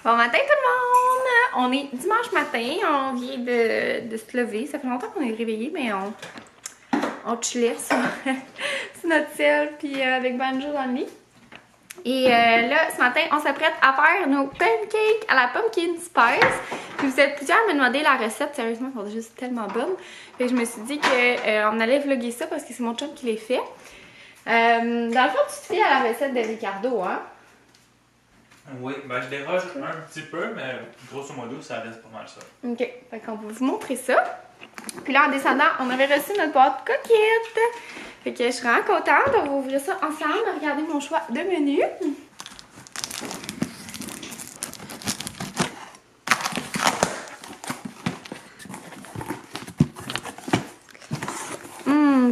Bon matin tout le monde! On est dimanche matin, on vient de se lever. Ça fait longtemps qu'on est réveillés, mais on chillait sur notre selle puis avec Banjo dans le lit. Et là, ce matin, on s'apprête à faire nos pancakes à la pumpkin spice. Puis vous êtes plusieurs à me demander la recette. Sérieusement, elles sont juste tellement bonnes. Fait que je me suis dit qu'on allait vlogger ça parce que c'est mon chum qui les fait. Dans le fond, tu te fies à la recette de Ricardo, hein? Oui, ben je déroge un petit peu, mais grosso modo, ça reste pas mal ça. Ok, fait qu'on va vous montrer ça. Puis là, en descendant, on avait reçu notre boîte coquette. Fait que je suis vraiment contente. On va ouvrir ça ensemble. Regardez mon choix de menu.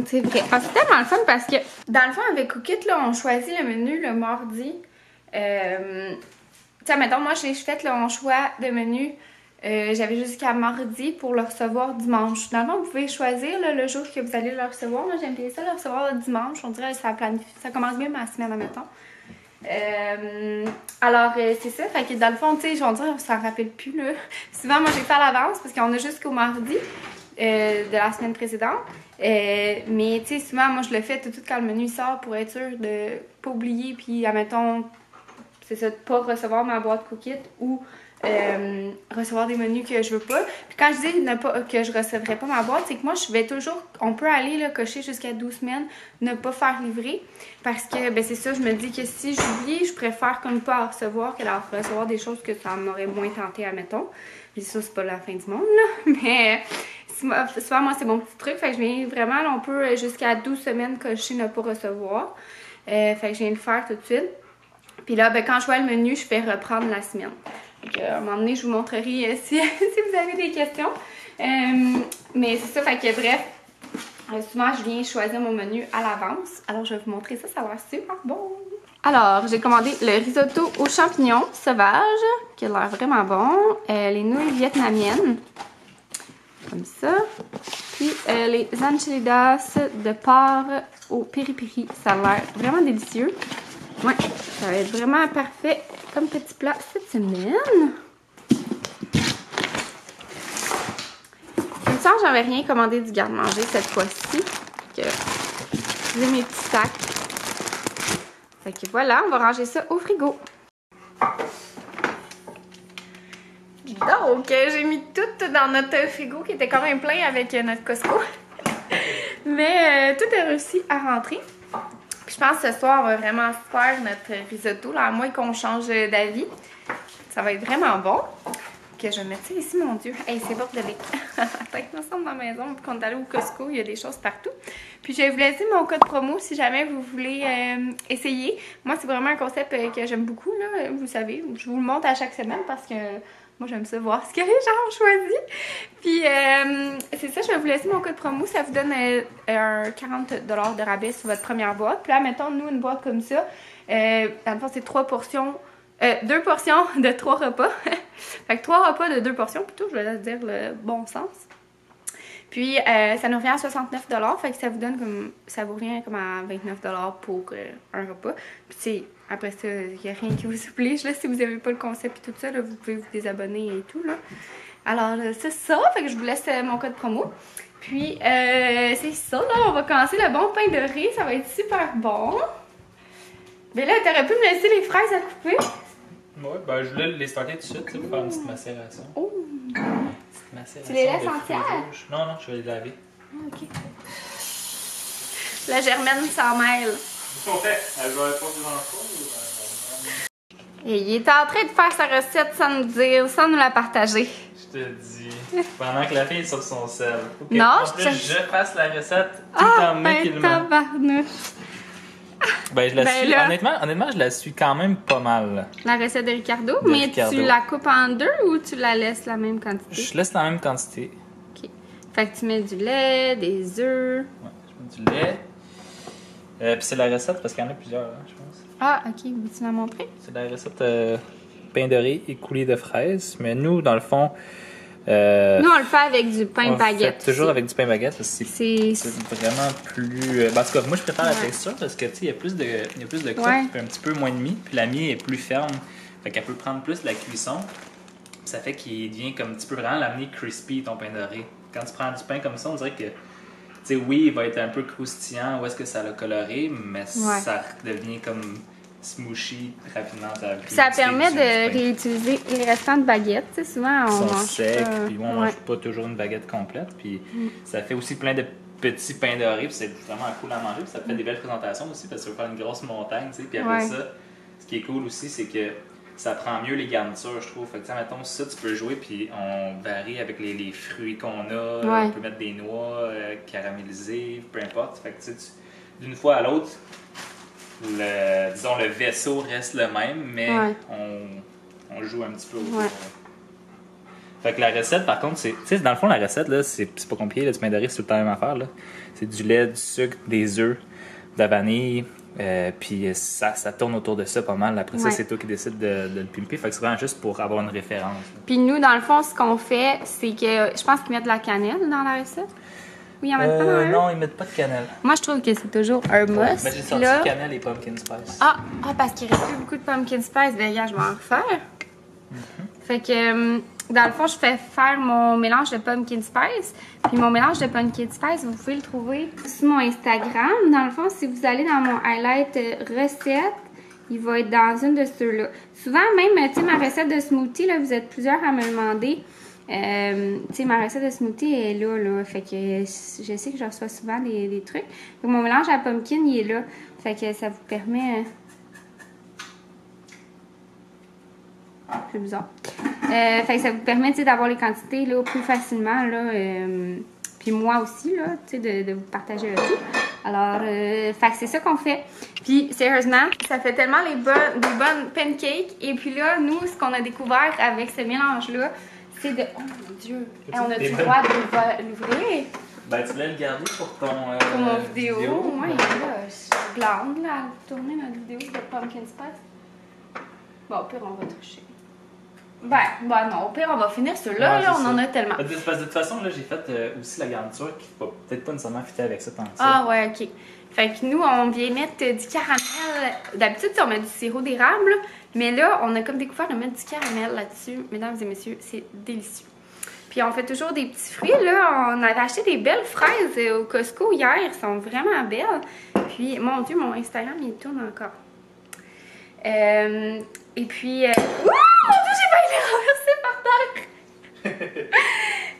C'est vrai. Ah, c'est tellement le fun parce que, dans le fond, avec Cookit, là, on choisit le menu le mardi. Tiens, mettons, moi, j'ai fait mon choix de menu. J'avais jusqu'à mardi pour le recevoir dimanche. Dans le fond, vous pouvez choisir là, le jour que vous allez le recevoir. Moi, j'aime bien ça, le recevoir le dimanche. On dirait que ça commence bien ma semaine, admettons. Alors, c'est ça. Fait que dans le fond, tu sais, on dirait qu'on s'en rappelle plus, là. Souvent, moi, j'ai fait à l'avance parce qu'on a jusqu'au mardi de la semaine précédente. Mais, tu sais, souvent, moi, je le fais tout quand le menu sort pour être sûr de pas oublier. Puis, admettons, c'est ça, de pas recevoir ma boîte Cookit ou recevoir des menus que je veux pas. Puis quand je dis que je recevrai pas ma boîte, c'est que moi, je vais toujours, on peut aller là, cocher jusqu'à 12 semaines, ne pas faire livrer. Parce que, ben c'est ça, je me dis que si j'oublie, je préfère comme pas en recevoir que d'en recevoir des choses que ça m'aurait moins tenté, admettons. Puis ça, c'est pas la fin du monde, là. Mais souvent, moi, c'est mon petit truc. Fait que je viens vraiment, là, on peut jusqu'à 12 semaines cocher ne pas recevoir. Fait que je viens le faire tout de suite. Puis là, ben, quand je vois le menu, je fais reprendre la semaine. Donc, à un moment donné, je vous montrerai si vous avez des questions. Mais c'est ça, fait que bref, souvent, je viens choisir mon menu à l'avance. Alors, je vais vous montrer ça, ça a l'air super bon. Alors, j'ai commandé le risotto aux champignons sauvages, qui a l'air vraiment bon. Les nouilles vietnamiennes, comme ça. Puis, les enchiladas de porc au piri-piri. Ça a l'air vraiment délicieux. Ouais, ça va être vraiment parfait comme petit plat cette semaine. Comme ça, j'avais rien commandé du garde-manger cette fois-ci. J'ai mes petits sacs. Fait que voilà, on va ranger ça au frigo. Donc, j'ai mis tout dans notre frigo qui était quand même plein avec notre Costco. Mais tout est réussi à rentrer. Puis je pense que ce soir, on va vraiment se faire notre risotto, là, à moins qu'on change d'avis. Ça va être vraiment bon. Que je vais mettre ça ici, mon Dieu. Hey, c'est bordelier. Fait que nous sommes dans la maison, puis qu'on est allé au Costco, il y a des choses partout. Puis je vais vous laisser mon code promo si jamais vous voulez essayer. Moi, c'est vraiment un concept que j'aime beaucoup, là, vous savez. Je vous le montre à chaque semaine parce que moi, j'aime ça voir ce que les gens ont choisi. Puis, c'est ça, je vais vous laisser mon code promo. Ça vous donne un 40 $ de rabais sur votre première boîte. Puis là, mettons, nous, une boîte comme ça, dans le fond, c'est 2 portions de 3 repas. Fait que 3 repas de 2 portions, plutôt, je vais dire le bon sens. Puis, ça nous revient à 69 $. Fait que ça vous donne comme, ça vous revient comme à 29 $ pour un repas. Puis, c'est après ça, il n'y a rien qui vous oblige, là. Si vous n'avez pas le concept et tout ça, là, vous pouvez vous désabonner et tout, là. Alors, c'est ça. Fait que je vous laisse mon code promo. Puis, c'est ça, là. On va commencer le bon pain de riz. Ça va être super bon. Mais là, t'aurais pu me laisser les fraises à couper? Ouais, ben je voulais les starter tout de suite pour faire une petite macération. Oh! Une petite macération. Tu les laisses entières? Non, je vais les laver. Ah, ok. La germaine s'en mêle. Ouais, elle va pas grand-chose. Et il est en train de faire sa recette sans nous dire, sans nous la partager. Je te dis. Pendant que la fille est sur son sel. Okay. Non, je fasse la recette tout en maquillement. Tabarnouche. Ben, je la suis. Honnêtement, je la suis quand même pas mal. La recette de Ricardo, mais tu la coupes en deux ou tu la laisses la même quantité? Je laisse la même quantité. Ok. Fait que tu mets du lait, des œufs. Ouais, je mets du lait. Puis c'est la recette parce qu'il y en a plusieurs, hein, je pense. Ah, ok. Veux-tu la montrer? C'est la recette pain de riz et coulée de fraises. Mais nous, dans le fond. Nous, on le fait avec du pain baguette. Toujours avec du pain baguette parce que c'est vraiment plus. En tout cas, moi je préfère la texture parce que tu sais, il y a plus de croûte, ouais. puis un petit peu moins de mie, puis la mie est plus ferme. Fait qu'elle peut prendre plus de la cuisson. Ça fait qu'il devient comme tu peux vraiment l'amener crispy ton pain doré. Quand tu prends du pain comme ça, on dirait que tu sais, oui, il va être un peu croustillant où est-ce que ça l'a coloré, mais ça devient comme smooshy rapidement. Ça permet de réutiliser les restants de baguettes. Tu sais, souvent, on mange secs, puis on mange pas toujours une baguette complète. Puis ça fait aussi plein de petits pains dorés, puis c'est vraiment cool à manger. Puis ça fait des belles présentations aussi, parce que ça veut faire une grosse montagne. Tu sais. Puis après ça, ce qui est cool aussi, c'est que ça prend mieux les garnitures, je trouve. Fait que, mettons, ça, tu peux jouer, puis on varie avec les fruits qu'on a. On peut mettre des noix caramélisées, peu importe. Fait que, d'une fois à l'autre, disons, le vaisseau reste le même, mais on joue un petit peu autour. Fait que la recette, par contre, c'est dans le fond, la recette, là, c'est pas compliqué. Là, du pain doré, c'est tout le temps la même affaire. Là. C'est du lait, du sucre, des œufs, de la vanille. Puis ça tourne autour de ça pas mal. Après ça, c'est toi qui décides de le pimper. Fait que c'est vraiment juste pour avoir une référence. Puis nous, dans le fond, ce qu'on fait, c'est que je pense qu'ils mettent de la cannelle dans la recette. Oui, ils en mettent pas dans non, ils mettent pas de cannelle. Moi, je trouve que c'est toujours un must. Mais j'ai sorti cannelle et pumpkin spice. Parce qu'il reste plus beaucoup de pumpkin spice. Ben, regarde, je vais en refaire. Fait que, dans le fond, je fais faire mon mélange de pumpkin spice. Puis mon mélange de pumpkin spice, vous pouvez le trouver sur mon Instagram. Dans le fond, si vous allez dans mon highlight recette, il va être dans une de ceux-là. Souvent, même, tu sais, ma recette de smoothie, là, vous êtes plusieurs à me demander. Tu sais, ma recette de smoothie est là. Fait que je sais que je reçois souvent des trucs. Donc, mon mélange à pumpkin, il est là. Fait que ça vous permet... C'est bizarre. Fait que ça vous permet d'avoir les quantités là, plus facilement. Là, puis moi aussi, là, de vous partager le tout. Alors, fait que c'est ça qu'on fait. Puis, sérieusement, ça fait tellement des bonnes pancakes. Et puis là, nous, ce qu'on a découvert avec ce mélange-là, c'est de... Oh mon Dieu! On a du droit de l'ouvrir? Ben, tu voulais le garder pour ton... pour mon vidéo. Moi, il est là. Je glande, là, à tourner notre vidéo de Pumpkin Spice. Bon, au pire, on va toucher. Ben non, au pire, on va finir celui-là, là, on en a tellement. De toute façon, là, j'ai fait aussi la garniture qui va peut-être pas nécessairement fitter avec ça tant que ça. Ok. Fait que nous, on vient mettre du caramel. D'habitude, on met du sirop d'érable, mais là, on a comme découvert de mettre du caramel là-dessus. Mesdames et messieurs, c'est délicieux. Puis on fait toujours des petits fruits, là. On avait acheté des belles fraises au Costco hier, elles sont vraiment belles. Puis, mon Dieu, mon Instagram, il tourne encore. Et puis... j'ai pas été renversée par terre!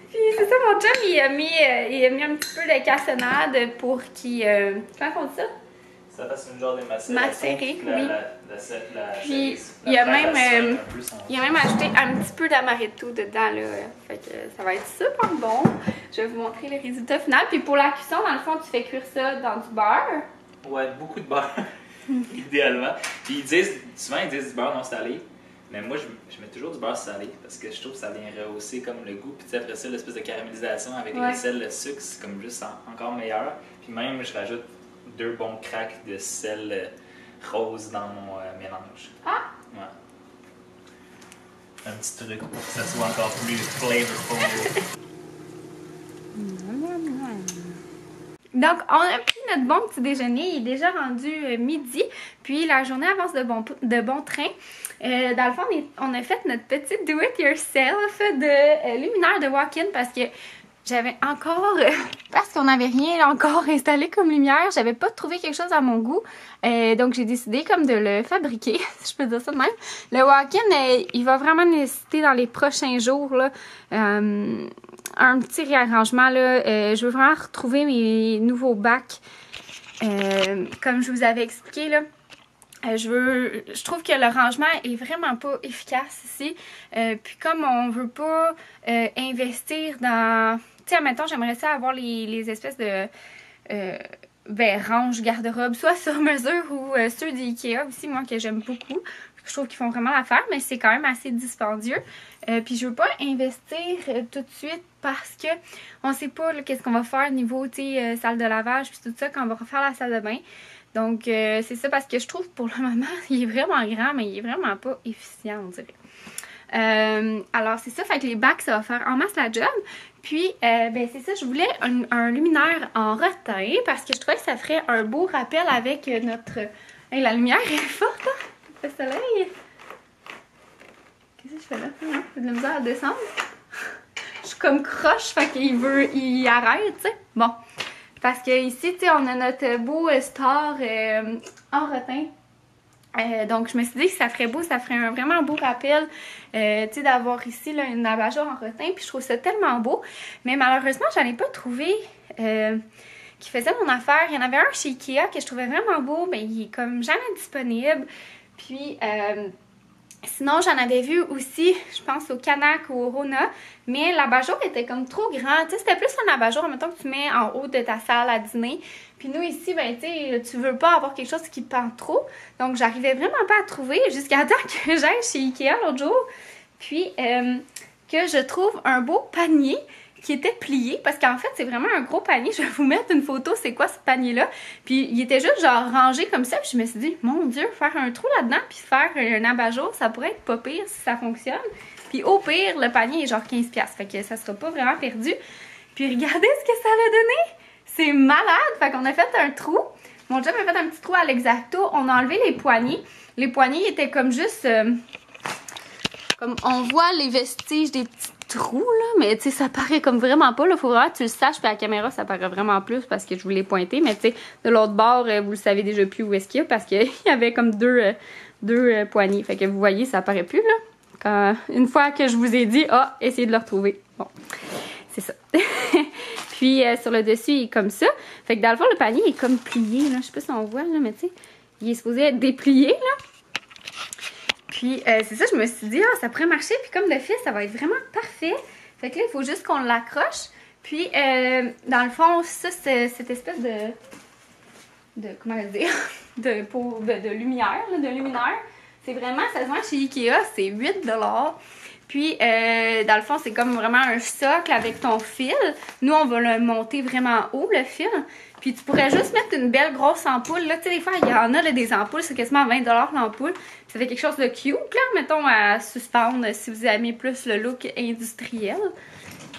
Puis c'est ça, mon chum, il a mis un petit peu de cassonade pour qu'il... comment on dit ça? Ça fasse une genre de macéré, oui. Puis il a même ajouté un petit peu d'amaretto dedans, là. Fait que ça va être super bon. Je vais vous montrer le résultat final. Puis pour la cuisson, dans le fond, tu fais cuire ça dans du beurre. Ouais, beaucoup de beurre, idéalement. Puis souvent ils disent du beurre non salé. Mais moi, je mets toujours du beurre salé parce que je trouve que ça vient rehausser comme le goût. Puis après ça, l'espèce de caramélisation avec le sel, le sucre, c'est comme juste encore meilleur. Puis même, je rajoute 2 bons cracks de sel rose dans mon mélange. Ouais. Un petit truc pour que ça soit encore plus flavorful. Donc, on a pris notre bon petit déjeuner. Il est déjà rendu midi. Puis, la journée avance de bon train. Dans le fond, on a fait notre petit do-it-yourself de luminaire de walk-in parce que j'avais encore... parce qu'on n'avait rien encore installé comme lumière. J'avais pas trouvé quelque chose à mon goût. Donc, j'ai décidé comme de le fabriquer, si je peux dire ça de même. Le walk-in, il va vraiment nécessiter dans les prochains jours là, un petit réarrangement. Là. Je veux vraiment retrouver mes nouveaux bacs. Comme je vous avais expliqué, là. Je trouve que le rangement est vraiment pas efficace ici. Puis comme on veut pas investir dans... Tu sais, admettons, j'aimerais ça avoir les espèces de ranges garde-robe, soit sur mesure ou ceux d'IKEA aussi, moi, que j'aime beaucoup. Je trouve qu'ils font vraiment l'affaire, mais c'est quand même assez dispendieux. Puis je veux pas investir tout de suite parce que on sait pas qu'est-ce qu'on va faire niveau, tu sais, salle de lavage puis tout ça quand on va refaire la salle de bain. Donc, c'est ça parce que je trouve pour le moment, il est vraiment grand, mais il est vraiment pas efficient, on dirait. Alors, c'est ça, fait que les bacs, ça va faire en masse la job. Puis, ben c'est ça, je voulais un luminaire en rotin parce que je trouvais que ça ferait un beau rappel avec notre... Hey, la lumière est forte, hein? Le soleil. Qu'est-ce que je fais là? J'ai de la misère à descendre. Je suis comme croche, fait qu'il arrête, tu sais. Bon. Parce que ici, tu sais, on a notre beau star en rotin. Donc, je me suis dit que ça ferait beau, ça ferait un vraiment beau rappel, tu sais, d'avoir ici là, une abat-jour en rotin. Puis je trouve ça tellement beau. Mais malheureusement, j'en ai pas trouvé qui faisait mon affaire. Il y en avait un chez Ikea que je trouvais vraiment beau, mais il est comme jamais disponible. Puis, sinon, j'en avais vu aussi, je pense, au Canac ou au Rona, mais l'abat-jour était comme trop grand. Tu sais, c'était plus un abat-jour, mettons, que tu mets en haut de ta salle à dîner. Puis nous, ici, ben, tu sais, tu veux pas avoir quelque chose qui pend trop. Donc, j'arrivais vraiment pas à trouver jusqu'à temps que j'aille chez Ikea l'autre jour. Puis, que je trouve un beau panier qui était plié, parce qu'en fait, c'est vraiment un gros panier. Je vais vous mettre une photo, c'est quoi ce panier-là. Puis il était juste genre rangé comme ça, puis je me suis dit, mon Dieu, faire un trou là-dedans, puis faire un abat-jour, ça pourrait être pas pire si ça fonctionne. Puis au pire, le panier est genre 15$, fait que ça sera pas vraiment perdu. Puis regardez ce que ça a donné! C'est malade! Fait qu'on a fait un trou. Mon chum a fait un petit trou à l'exacto. On a enlevé les poignées. Les poignées étaient comme juste... comme on voit les vestiges des petits trous, là, mais tu sais, ça paraît comme vraiment pas, là, faut vraiment que tu le saches, puis à la caméra, ça paraît vraiment plus parce que je vous l'ai pointé, mais tu sais, de l'autre bord, vous le savez déjà plus où est-ce qu'il y a, parce qu'il y avait comme deux poignées, fait que vous voyez, ça paraît plus, là, quand, une fois que je vous ai dit, essayez de le retrouver, bon, c'est ça. Puis, sur le dessus, il est comme ça, fait que dans le fond, le panier est comme plié, là, je sais pas si on voit, là, mais tu sais, il est supposé être déplié, là. Puis, c'est ça, je me suis dit, ça pourrait marcher. Puis, comme de fait, ça va être vraiment parfait. Fait que là, il faut juste qu'on l'accroche. Puis, dans le fond, ça, c'est cette espèce de comment le dire? de lumière, là, de luminaire. C'est vraiment, ça se vend chez Ikea, c'est 8$. Puis, dans le fond, c'est comme vraiment un socle avec ton fil. Nous, on va le monter vraiment haut, le fil. Puis, tu pourrais juste mettre une belle grosse ampoule. Là, tu sais, des fois, il y en a là, des ampoules, c'est quasiment 20$ l'ampoule. Ça fait quelque chose de cute, là, mettons, à suspendre si vous aimez plus le look industriel.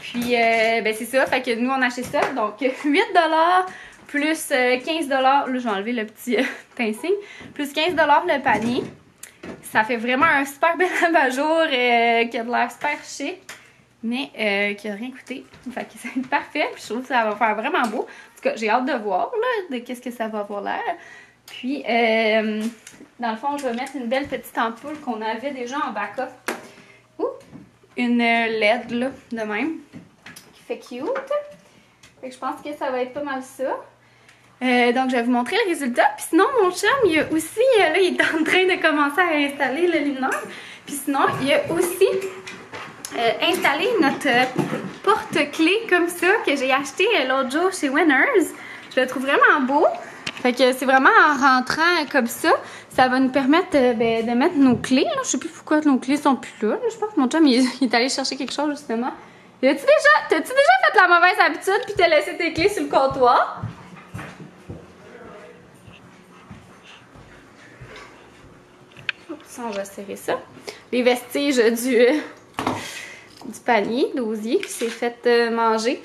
Puis, ben, c'est ça. Fait que nous, on a acheté ça. Donc, 8$ plus 15$. Là, je vais enlever le petit pincing. Plus 15$ le panier. Ça fait vraiment un super bel abat-jour qui a de l'air super chic, mais qui a rien coûté. Fait que c'est parfait. Puis je trouve que ça va faire vraiment beau. En tout cas, j'ai hâte de voir là, de qu'est-ce que ça va avoir l'air. Puis, dans le fond, je vais mettre une belle petite ampoule qu'on avait déjà en backup. Ouh! Une LED là, de même, qui fait cute. Fait que je pense que ça va être pas mal ça. Donc, je vais vous montrer le résultat. Puis sinon, mon chum, il a aussi, là, il est en train de commencer à installer le luminaire. Puis sinon, il a aussi installé notre porte-clés comme ça que j'ai acheté l'autre jour chez Winners. Je le trouve vraiment beau. Fait que c'est vraiment en rentrant comme ça, ça va nous permettre de mettre nos clés. Là. Je sais plus pourquoi nos clés sont plus là. Je pense que mon chum, il est allé chercher quelque chose justement. T'as-tu déjà fait la mauvaise habitude puis t'as laissé tes clés sur le comptoir? Ça, on va serrer ça. Les vestiges du panier d'osier qui s'est fait manger.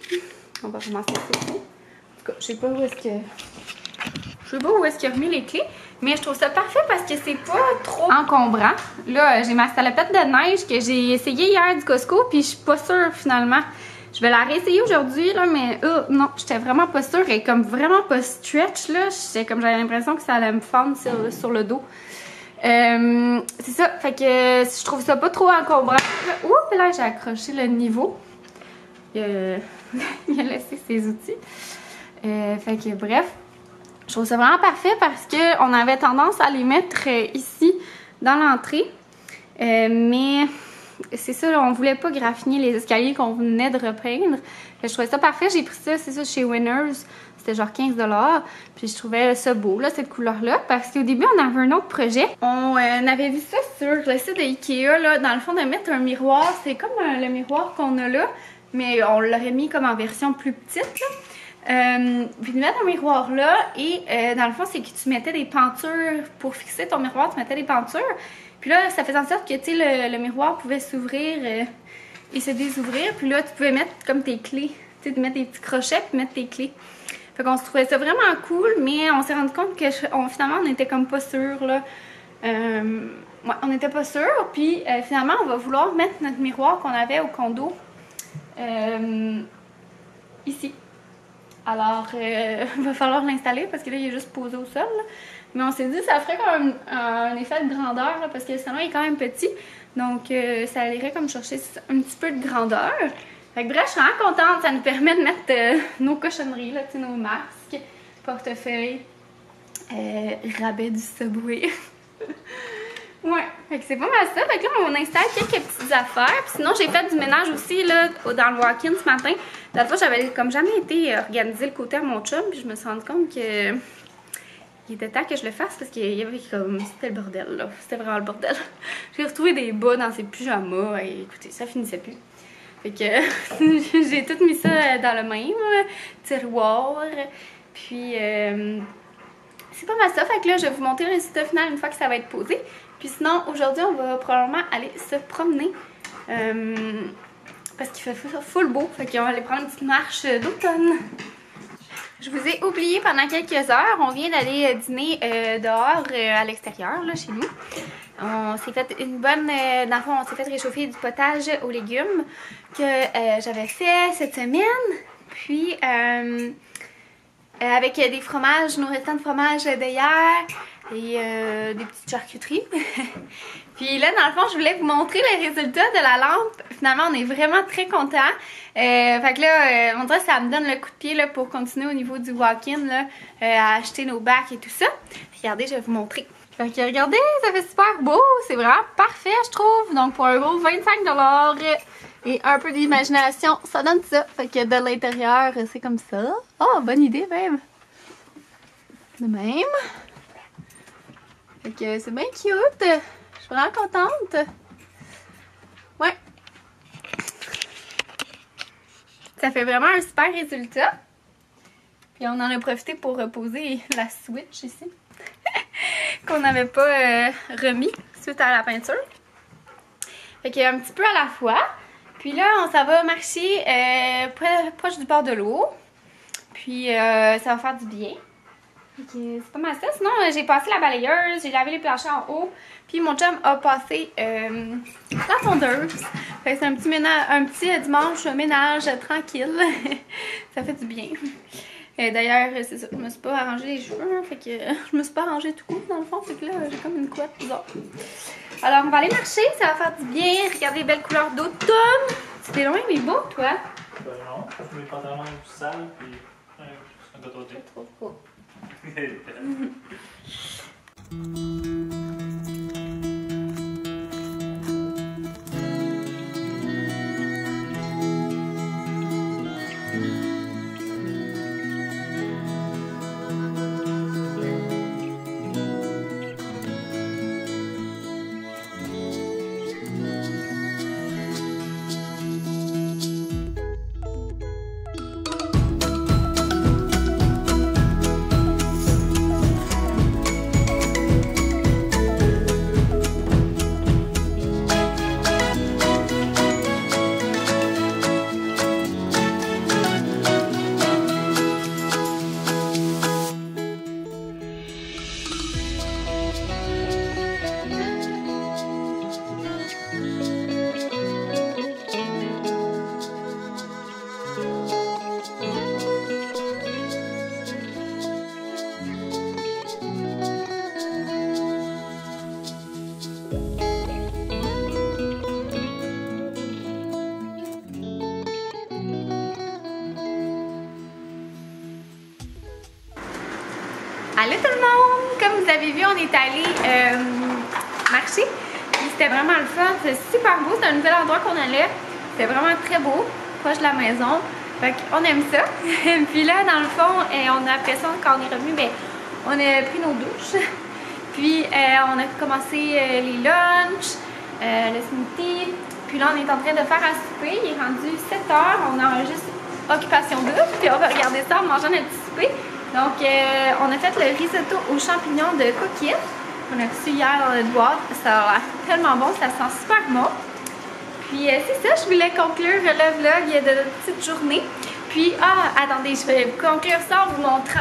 On va commencer ça. En tout cas, je sais pas où est-ce que... Je sais pas où est-ce qu'il a remis les clés, mais je trouve ça parfait parce que c'est pas trop encombrant. Là, j'ai ma salopette de neige que j'ai essayé hier du Costco, puis je suis pas sûre finalement. Je vais la réessayer aujourd'hui, là, mais non, j'étais vraiment pas sûre. Elle est comme vraiment pas stretch, là. J'avais l'impression que ça allait me fendre sur le dos. C'est ça, fait que je trouve ça pas trop encombrant. Ouh, là, j'ai accroché le niveau. Il a laissé ses outils. Fait que bref. Je trouve ça vraiment parfait parce qu'on avait tendance à les mettre ici dans l'entrée. Mais c'est ça, là, on voulait pas graffiner les escaliers qu'on venait de repeindre. Je trouvais ça parfait. J'ai pris ça, c'est ça, chez Winners. C'était genre 15$. Puis je trouvais ça beau, là, cette couleur-là. Parce qu'au début, on avait un autre projet. On avait vu ça sur le site de Ikea, là, dans le fond, de mettre un miroir. C'est comme le miroir qu'on a là. Mais on l'aurait mis comme en version plus petite, là. Puis de mettre un miroir là et dans le fond c'est que tu mettais des pentures pour fixer ton miroir, tu mettais des pentures puis là ça faisait en sorte que tu sais le miroir pouvait s'ouvrir et se désouvrir, puis là tu pouvais mettre comme tes clés, tu sais, de mettre des petits crochets puis mettre tes clés. Fait qu'on se trouvait ça vraiment cool, mais on s'est rendu compte que finalement on était comme pas sûr là. Ouais, on n'était pas sûrs. Puis finalement, on va vouloir mettre notre miroir qu'on avait au condo ici. Alors, il va falloir l'installer parce que là, il est juste posé au sol. Là. Mais on s'est dit que ça ferait comme un effet de grandeur là, parce que le salon est quand même petit. Donc, ça irait comme chercher un petit peu de grandeur. Fait que bref, je suis vraiment contente. Ça nous permet de mettre nos cochonneries, là, nos masques, portefeuille, rabais du Subway. Ouais, fait que c'est pas mal ça. Fait que là, on installe quelques petites affaires. Puis sinon, j'ai fait du ménage aussi là, dans le walk-in ce matin. La fois, j'avais comme jamais été organiser le côté à mon chum. Puis je me suis rendu compte que il était temps que je le fasse parce qu'il y avait comme... C'était le bordel, là. C'était vraiment le bordel. J'ai retrouvé des bas dans ses pyjamas. Et écoutez, ça finissait plus. Fait que j'ai tout mis ça dans le même tiroir. Puis c'est pas mal ça. Fait que là, je vais vous montrer le résultat final une fois que ça va être posé. Puis sinon, aujourd'hui, on va probablement aller se promener. Parce qu'il fait full beau. Fait qu'on va aller prendre une petite marche d'automne. Je vous ai oublié pendant quelques heures. On vient d'aller dîner dehors à l'extérieur, là, chez nous. On s'est fait une bonne... dans le fond, on s'est fait réchauffer du potage aux légumes que j'avais fait cette semaine. Puis, avec des fromages, nos restants de fromage d'hier et des petites charcuteries. Puis là, dans le fond, je voulais vous montrer les résultats de la lampe. Finalement, on est vraiment très contents. Fait que là, on dirait que ça me donne le coup de pied là, pour continuer au niveau du walk-in, à acheter nos bacs et tout ça. Regardez, je vais vous montrer. Fait que regardez, ça fait super beau. C'est vraiment parfait, je trouve. Donc, pour un gros 25$ et un peu d'imagination, ça donne ça. Fait que de l'intérieur, c'est comme ça. Oh, bonne idée, même. De même. Fait que c'est bien cute. Je suis vraiment contente. Ouais. Ça fait vraiment un super résultat. Puis on en a profité pour reposer la Switch ici. Qu'on n'avait pas remis suite à la peinture. Fait que un petit peu à la fois. Puis là, on s'en va marcher proche du bord de l'eau. Puis ça va faire du bien. C'est pas mal ça. Sinon, j'ai passé la balayeuse, j'ai lavé les planchers en haut. Puis mon chum a passé la tondeuse. Fait que c'est un petit ménage, un petit dimanche ménage tranquille. Ça fait du bien. D'ailleurs, c'est ça, je me suis pas arrangé les cheveux, hein, fait que je me suis pas arrangé tout court dans le fond, fait que là, j'ai comme une couette bizarre. Alors, on va aller marcher, ça va faire du bien. Regardez les belles couleurs d'automne. C'était loin, mais beau, toi? Non, mes pantalons sales, puis c'est un gâteau de thé. Trop beau. Allô tout le monde! Comme vous avez vu, on est allé marcher. C'était vraiment le fun, c'était super beau, c'est un nouvel endroit qu'on allait. C'était vraiment très beau, proche de la maison. Fait qu'on aime ça. Puis là, dans le fond, on a après ça, quand on est revenu, ben, on a pris nos douches. Puis on a commencé les lunchs, le smoothie. Puis là, on est en train de faire à souper. Il est rendu 7 h. On enregistre Occupation double. Puis on va regarder ça en mangeant notre petit souper. Donc, on a fait le risotto aux champignons de coquille. On a reçu hier dans notre boîte. Ça a l'air tellement bon, ça sent super bon. Puis c'est ça, je voulais conclure le vlog de notre petite journée. Puis, attendez, je vais conclure ça en vous montrant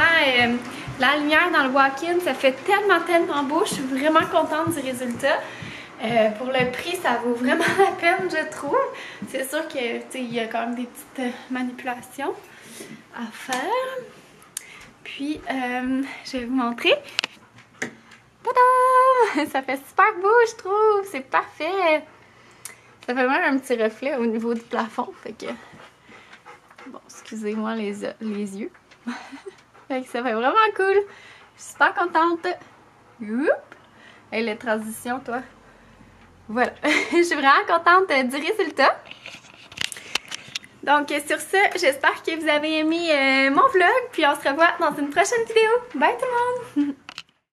la lumière dans le walk-in. Ça fait tellement beau. Je suis vraiment contente du résultat. Pour le prix, ça vaut vraiment la peine, je trouve. C'est sûr que il y a quand même des petites manipulations à faire. Puis, je vais vous montrer. Tada! Ça fait super beau, je trouve. C'est parfait. Ça fait même un petit reflet au niveau du plafond. Fait que... Bon, excusez-moi les yeux. Fait que ça fait vraiment cool. Je suis super contente. Oups! Et les transitions, toi. Voilà. Je suis vraiment contente du résultat. Donc, sur ce, j'espère que vous avez aimé mon vlog. Puis on se revoit dans une prochaine vidéo. Bye tout le monde!